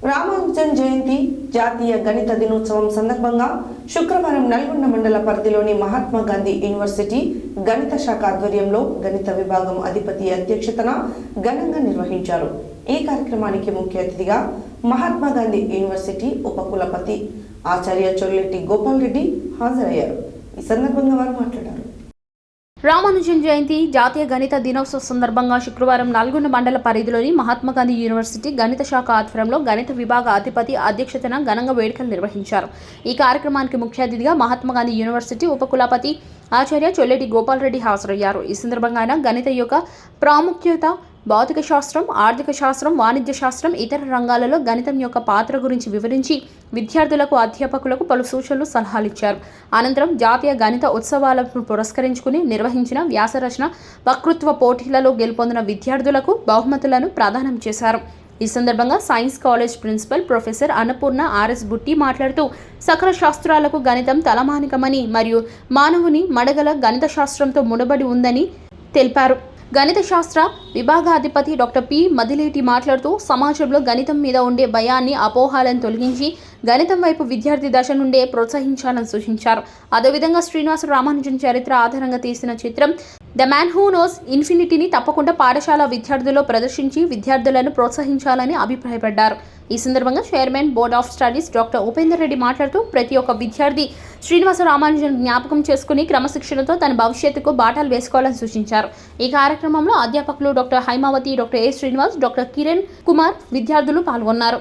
రామానుజన్ జయంతి జాతీయ గణిత దినోత్సవం సందర్భంగా శుక్రవారం నల్గొండ మండల పరిధిలోని మహాత్మా గాంధీ యూనివర్సిటీ గణిత శాఖ ఆధ్వర్యంలో గణిత విభాగం అధిపతి అధ్యక్షతన ఘనంగా నిర్వహించారు. ఈ కార్యక్రమానికి ముఖ్య అతిథిగా మహాత్మా గాంధీ యూనివర్సిటీ ఉపకులపతి ఆచార్య చొల్లెటి గోపాల్ రెడ్డి హాజరయ్యారు. ఈ సందర్భంగా వారు మాట్లాడారు. రామానుజన్ జయంతి జాతీయ గణిత దినోత్సవ సందర్భంగా శుక్రవారం నల్గొండ మండల పరిధిలోని మహాత్మా గాంధీ యూనివర్సిటీ గణిత శాఖ ఆధ్వర్యంలో గణిత విభాగ అధిపతి అధ్యక్షతన ఘనంగా వేడుకలు నిర్వహించారు. ఈ కార్యక్రమానికి ముఖ్య అతిథిగా మహాత్మా గాంధీ యూనివర్సిటీ ఉపకులపతి ఆచార్య చొల్లెటి గోపాల్ రెడ్డి హాజరయ్యారు. ఈ సందర్భంగా ఆయన గణిత యొక్క ప్రాముఖ్యత, భౌతిక శాస్త్రం, ఆర్థిక శాస్త్రం, వాణిజ్య శాస్త్రం, ఇతర రంగాలలో గణితం యొక్క పాత్ర గురించి వివరించి విద్యార్థులకు, అధ్యాపకులకు పలు సూచనలు, సలహాలు ఇచ్చారు. అనంతరం జాతీయ గణిత ఉత్సవాలను పురస్కరించుకుని నిర్వహించిన వ్యాసరచన, వక్తృత్వ పోటీలలో గెలుపొందిన విద్యార్థులకు బహుమతులను ప్రదానం చేశారు. ఈ సందర్భంగా science college principal professor Annapurna RS Butti మాట్లాడుతూ సకల శాస్త్రాలకు గణితం తలమానికమని మరియు మానవుని మడగల గణిత శాస్త్రంతో ముడిపడి ఉందని తెలిపారు. గణిత శాస్త్ర విభాగాధిపతి డాక్టర్ పి మదిలేటి మాట్లాడుతూ సమాజంలో గణితం మీద ఉండే భయాన్ని, అపోహాలను తొలగించి గణితం వైపు విద్యార్థి దశ నుండే ప్రోత్సహించాలని సూచించారు. అదేవిధంగా శ్రీనివాస రామానుజన్ చరిత్ర ఆధారంగా తీసిన చిత్రం ద మ్యాన్ హూ నోస్ ఇన్ఫినిటీని తప్పకుండా పాఠశాల విద్యార్థుల్లో ప్రదర్శించి విద్యార్థులను ప్రోత్సహించాలని అభిప్రాయపడ్డారు. ఈ సందర్భంగా chairman board of studies doctor Upender Reddy మాట్లాడుతూ ప్రతి ఒక్క విద్యార్థి శ్రీనివాస రామానుజన్ జ్ఞాపకం చేసుకుని క్రమశిక్షణతో తన భవిష్యత్తుకు బాటలు వేసుకోవాలని సూచించారు. ఈ కార్యక్రమంలో అధ్యాపకులు doctor Haimavathi, doctor A Srinivas, doctor Kiran Kumar, విద్యార్థులు పాల్గొన్నారు.